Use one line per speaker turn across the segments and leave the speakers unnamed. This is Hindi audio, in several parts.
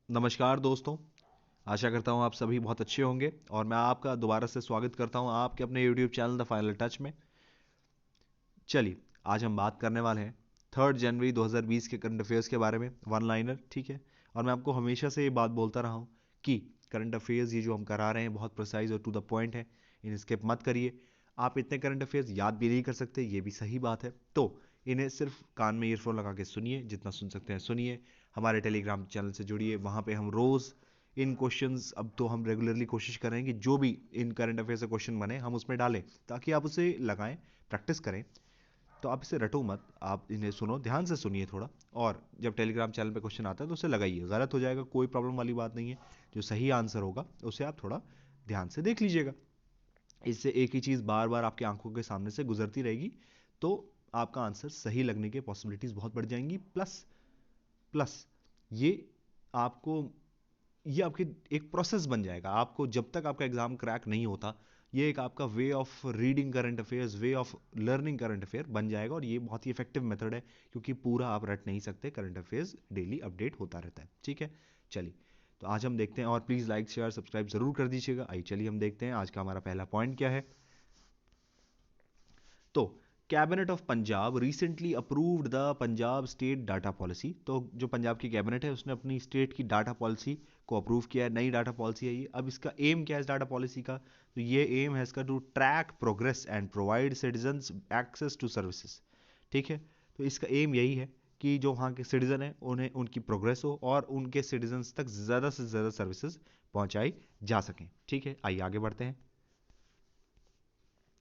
नमस्कार दोस्तों। आशा करता हूँ आप सभी बहुत अच्छे होंगे और मैं आपका दोबारा से स्वागत करता हूँ आपके अपने YouTube channel the final touch में। चलिए, आज हम बात करने वाले हैं 3 जनवरी 2020 के करंट अफेयर्स के बारे में, वन लाइनर, ठीक है। और मैं आपको हमेशा से ये बात बोलता रहा हूँ कि करंट अफेयर्स ये जो हम करा रहे हैं बहुत प्रिसाइज और टू द पॉइंट है। इन्हें स्किप मत करिए। आप इतने करंट अफेयर्स याद भी नहीं कर सकते, ये भी सही बात है। तो इन्हें सिर्फ कान में ईयरफोन लगा के सुनिए, जितना सुन सकते हैं सुनिए। हमारे टेलीग्राम चैनल से जुड़िए, वहाँ पे हम रोज़ इन क्वेश्चंस, अब तो हम रेगुलरली कोशिश करेंगे जो भी इन करंट अफेयर से क्वेश्चन बने हम उसमें डालें, ताकि आप उसे लगाएं, प्रैक्टिस करें। तो आप इसे रटो मत, आप इन्हें सुनो, ध्यान से सुनिए थोड़ा। और जब टेलीग्राम चैनल पे क्वेश्चन आता है तो उसे लगाइए, गलत हो जाएगा कोई प्रॉब्लम वाली बात नहीं है। जो सही आंसर होगा उसे आप थोड़ा ध्यान से देख लीजिएगा। इससे एक ही चीज़ बार बार आपकी आंखों के सामने से गुजरती रहेगी, तो आपका आंसर सही लगने के पॉसिबिलिटीज़ बहुत बढ़ जाएंगी। प्लस प्लस ये आपको, ये आपकी एक प्रोसेस बन जाएगा। आपको जब तक आपका एग्जाम क्रैक नहीं होता, ये एक आपका way of reading current affairs, way of learning current affair बन जाएगा। और ये बहुत ही इफेक्टिव मेथड है, क्योंकि पूरा आप रट नहीं सकते, करंट अफेयर्स डेली अपडेट होता रहता है, ठीक है। चलिए, तो आज हम देखते हैं, और प्लीज़ लाइक शेयर सब्सक्राइब जरूर कर दीजिएगा। आइए चलिए हम देखते हैं आज का हमारा पहला पॉइंट क्या है। तो cabinet of Punjab recently approved the Punjab state data policy. तो जो पंजाब की कैबिनेट है उसने अपनी स्टेट की डाटा पॉलिसी को अप्रूव किया है। नई डाटा पॉलिसी है ये। अब इसका एम क्या है इस डाटा पॉलिसी का? तो ये एम है इसका to track progress and provide citizens access to services, ठीक है। तो इसका एम यही है कि जो वहाँ के सिटीजन हैं उन्हें उनकी प्रोग्रेस हो और उनके सिटीजन्स तक ज़्यादा से ज़्यादा सर्विसेज पहुँचाई जा सकें, ठीक है। आइए आगे बढ़ते हैं।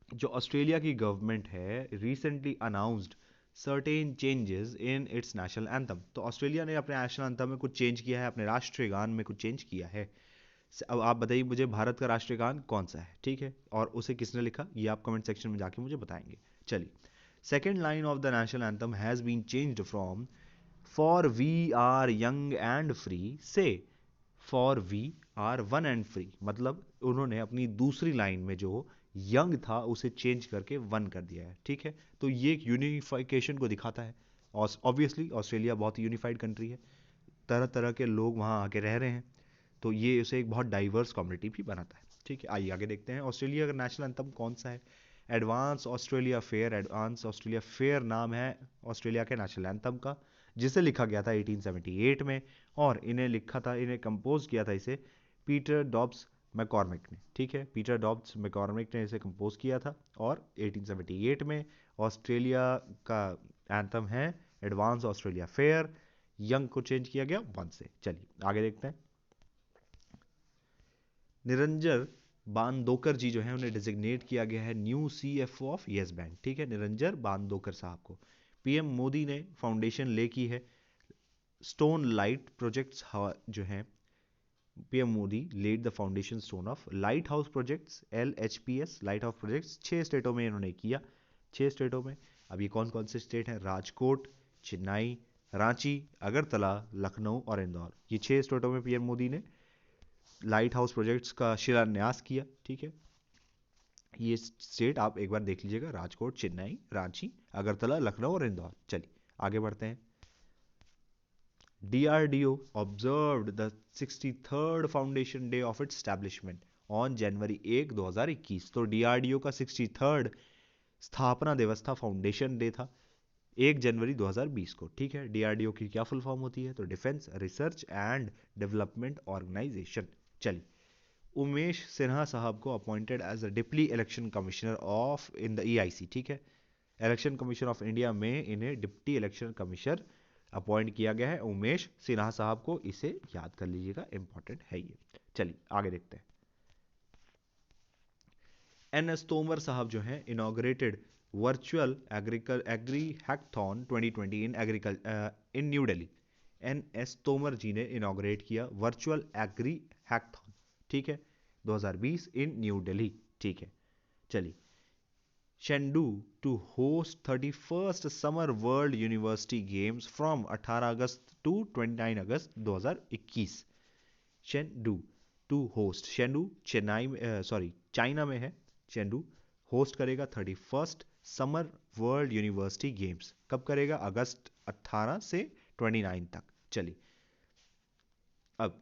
जो ऑस्ट्रेलिया की गवर्नमेंट है recently announced certain changes in its national anthem. तो ऑस्ट्रेलिया ने अपने नेशनल एंथम में कुछ चेंज किया है, अपने राष्ट्रीय गान में कुछ चेंज किया है। अब आप बताइए मुझे, भारत का राष्ट्रीय गान कौन सा है, ठीक है, और उसे किसने लिखा, ये आप कमेंट सेक्शन में जाके मुझे बताएंगे। चलिए, second line of the national anthem has been changed from for we are young and free से for we are one and free. मतलब उन्होंने अपनी दूसरी लाइन में जो यंग था उसे चेंज करके वन कर दिया है, ठीक है। तो ये एक यूनिफिकेशन को दिखाता है। ऑब्वियसली ऑस्ट्रेलिया बहुत यूनिफाइड कंट्री है, तरह तरह के लोग वहाँ आके रह रहे हैं, तो ये उसे एक बहुत डाइवर्स कम्युनिटी भी बनाता है, ठीक है। आइए आगे देखते हैं ऑस्ट्रेलिया का नेशनल एंथम कौन सा है। Advance Australia fair, advance Australia fair नाम है ऑस्ट्रेलिया के नेशनल एंथम का, जिसे लिखा गया था 1878 में। और इन्हें लिखा था, इन्हें कंपोज किया था इसे पीटर डॉब्स मैकॉर्मिक ने, ठीक है। पीटर डॉब्स मैकॉर्मिक ने इसे कंपोज किया था। और 1878 में ऑस्ट्रेलिया का एंथम है एडवांस ऑस्ट्रेलिया फेयर। यंग को चेंज किया गया वन से। चलिए आगे देखते हैं। निरंजन बांदोकर जी जो है उन्हें डिजिग्नेट किया गया है new CFO of yes bank, ठीक है, निरंजन बांदोकर साहब को। पीएम मोदी ने फाउंडेशन ले की है स्टोन लाइट प्रोजेक्ट्स जो हैं। PM Modi led the foundation stone of light house projects, LHPS light house projects 6 स्टेटों में इन्होंने किया, 6 स्टेटों में। अब ये कौन कौन से स्टेट हैं? राजकोट, चेन्नई, रांची, अगरतला, लखनऊ और इंदौर। ये 6 स्टेटों में पीएम मोदी ने लाइट हाउस प्रोजेक्ट्स का शिलान्यास किया, ठीक है। ये स्टेट आप एक बार देख लीजिएगा, राजकोट, चेन्नई, रांची, अगरतला, लखनऊ और इंदौर। चलिए आगे बढ़ते हैं। DRDO observed the 63rd foundation day of its establishment on January 1 2021। तो DRDO का 63rd स्थापना दिवस था, फाउंडेशन डे था 1 जनवरी 2020 को, ठीक है। DRDO की क्या फुल फॉर्म होती है? तो defence research and development organisation. चलिए, उमेश सिन्हा साहब को appointed as a deputy election commissioner of in the EIC, ठीक है। इलेक्शन कमीशन ऑफ इंडिया में इन्हें डिप्टी इलेक्शन कमिश्नर अपॉइंट किया गया है, उमेश सिन्हा साहब को। इसे याद कर लीजिएगा, इंपॉर्टेंट है ये। चलिए आगे देखते हैं। NS तोमर साहब जो हैं इनॉग्रेटेड वर्चुअल एग्री हैकथॉन 2020 इन इन न्यू दिल्ली। NS तोमर जी ने इनॉग्रेट किया वर्चुअल एग्री हैकथॉन, ठीक है, 2020 इन न्यू दिल्ली, ठीक है। चलिए, Chengdu to host 31st summer world university games from 18 August to 29 August 2021। Chengdu to host, Chengdu Chennai में, सॉरी चाइना में है। शेंडू होस्ट करेगा 31st summer world university games, कब करेगा? अगस्त 18 से 29 तक। चलिए, अब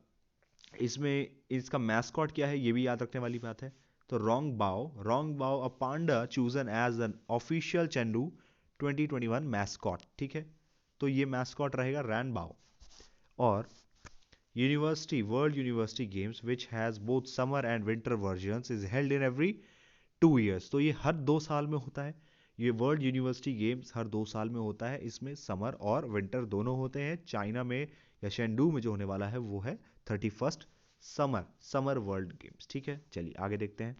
इसमें इसका मैस्कॉट क्या है ये भी याद रखने वाली बात है। तो रोंग बाओ अ पांडा चूजन एज एन ऑफिशियल चेंडू 2021 मैस्कॉट, ठीक है। तो ये मैस्कॉट रहेगा रैन बाओ। और university world university games which has both summer and winter versions is held in every 2 years। तो ये हर 2 साल में होता है। ये वर्ल्ड यूनिवर्सिटी गेम्स हर 2 साल में होता है। इसमें समर और विंटर दोनों होते हैं। चाइना में या शेंडू में जो होने वाला है वो है 31st समर वर्ल्ड गेम्स, ठीक है। चलिए आगे देखते हैं।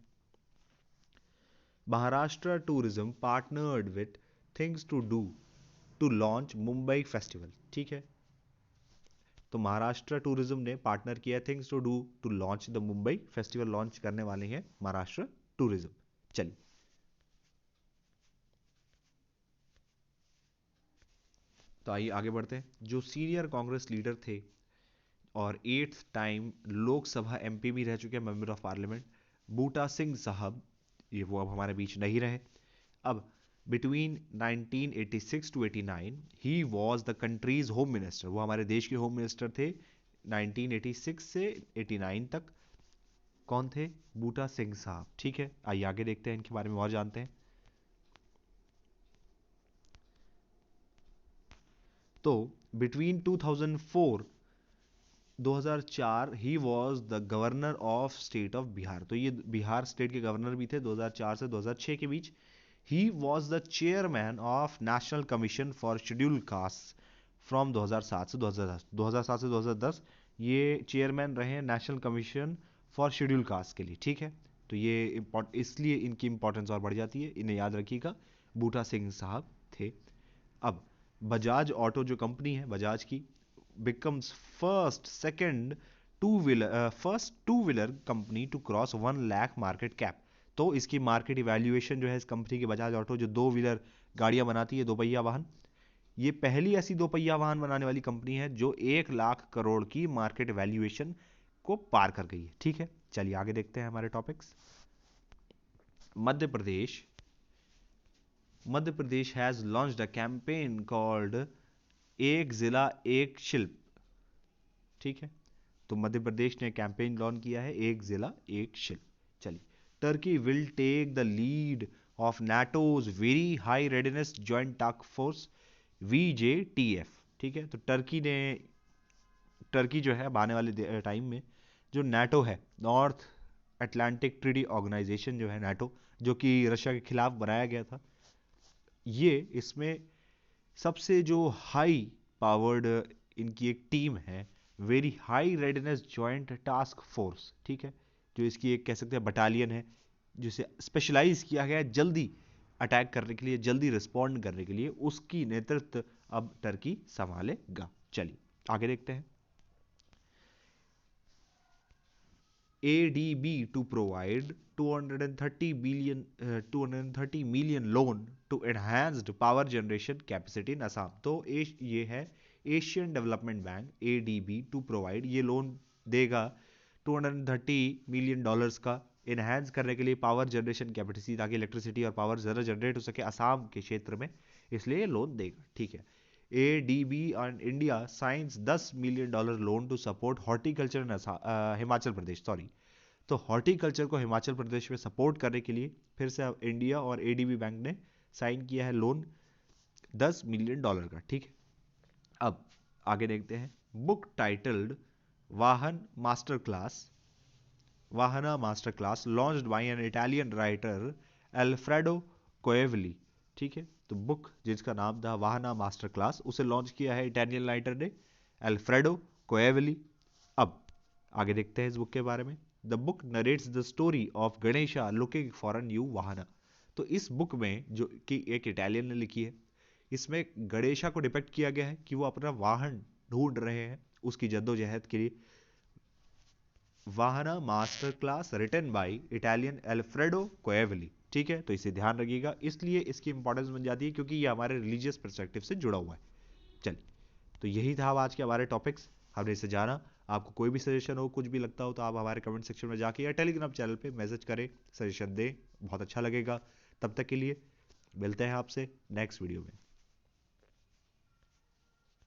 Maharashtra tourism partnered with things to do to launch Mumbai festival, ठीक है। तो महाराष्ट्र टूरिज्म ने पार्टनर किया things to do to launch the Mumbai festival, launch करने वाले हैं महाराष्ट्र टूरिज्म। चलिए तो आइए आगे बढ़ते हैं। जो सीनियर कांग्रेस लीडर थे और 8th टाइम लोकसभा एमपी भी रह चुके हैं, member of parliament, Buta Singh साहब, ये वो अब हमारे बीच नहीं रहे। अब बिटवीन 1986 टू 89 ही was the country's home minister, वो हमारे देश के होम मिनिस्टर थे 1986 से 89 तक। कौन थे? बूटा सिंह साहब, ठीक है। आइए आगे देखते हैं, इनके बारे में और जानते हैं। तो between 2004 he was the governor of state of Bihar, तो ये बिहार स्टेट के गवर्नर भी थे 2004 से 2006 के बीच। He was the chairman of national commission for scheduled caste from 2007 से 2010। 2007 से 2010 ये चेयरमैन रहे हैं national commission for schedule caste के लिए, ठीक है। तो ये इसलिए इनकी इंपॉर्टेंस और बढ़ जाती है, इन्हें याद रखिएगा। बूटा सिंह साहब थे। अब बजाज ऑटो जो कंपनी है बजाज की, becomes first two wheeler company to cross 1 lakh market cap. तो इसकी मार्केट इवैल्यूएशन जो है इस कंपनी की, बजाज ऑटो जो 2 व्हीलर गाड़ियां बनाती है, 2 पहिया वाहन, ये पहली ऐसी 2 पहिया वाहन बनाने वाली कंपनी है जो 1 लाख करोड़ की मार्केट वैल्यूएशन को पार कर गई है, ठीक है। चलिए आगे देखते हैं हमारे topics. Madhya Pradesh Madhya Pradesh has launched a campaign called एक जिला एक शिल्प, ठीक है। तो मध्य प्रदेश ने कैंपेन लॉन्च किया है एक जिला एक शिल्प। चलिए, Turkey will take the lead of NATO's very high readiness joint task force VJTF, ठीक है। तो टर्की जो है आने वाले टाइम में जो नाटो है, नॉर्थ अटलांटिक ट्रीटी ऑर्गेनाइजेशन जो है नाटो, जो कि रशिया के खिलाफ बनाया गया था, ये इसमें सबसे जो हाई पावर्ड इनकी एक टीम है, very high readiness joint task force, ठीक है। जो इसकी एक कह सकते हैं बटालियन है, जिसे स्पेशलाइज किया गया है जल्दी अटैक करने के लिए, जल्दी रिस्पॉन्ड करने के लिए, उसकी नेतृत्व अब टर्की संभालेगा। चलिए आगे देखते हैं। ADB to provide 230 million loan to enhanced power generation capacity in Assam। तो ये है Asian development bank, ADB to provide, ये लोन देगा 230 मिलियन डॉलर्स का इनहेंस करने के लिए पावर जनरेशन कैपेसिटी, ताकि इलेक्ट्रिसिटी और पावर ज़्यादा जनरेट हो सके असम के क्षेत्र में, इसलिए ये लोन देगा, ठीक है। ADB and India signs $10 million loan to support horticulture in Himachal Pradesh, sorry. तो हॉर्टिकल्चर को हिमाचल प्रदेश में सपोर्ट करने के लिए फिर से अब इंडिया और ADB बैंक ने साइन किया है लोन $10 मिलियन का, ठीक है। अब आगे देखते हैं। Book titled Vahana master class Vahana master class launched by an Italian writer Alfredo Covelli, ठीक है। तो बुक जिसका नाम था वाहना मास्टर क्लास, उसे लॉन्च किया है इटालियन राइटर ने अल्फ्रेडो कोएवली। अब आगे देखते हैं इस बुक के बारे में। The book narrates the story of Ganesha looking for a new vahana. तो इस बुक में जो कि एक इटालियन ने लिखी है, इसमें गणेशा को डिपेक्ट किया गया है कि वो अपना वाहन ढूंढ रहे हैं उसकी जद्दोजहद के लिए। Vahana master class written by Italian Alfredo Covelli, ठीक है। तो इसे ध्यान रखिएगा, इसलिए इसकी इंपॉर्टेंस बन जाती है क्योंकि ये हमारे रिलीजियस पर्सपेक्टिव से जुड़ा हुआ है। चलिए, तो यही था आज के हमारे टॉपिक्स, हमने इसे जाना। आपको कोई भी सजेशन हो, कुछ भी लगता हो, तो आप हमारे कमेंट सेक्शन में जाके या टेलीग्राम चैनल पे मैसेज करें, सजेशन दें, बहुत अच्छा लगेगा। तब तक के लिए मिलते हैं आपसे नेक्स्ट वीडियो में।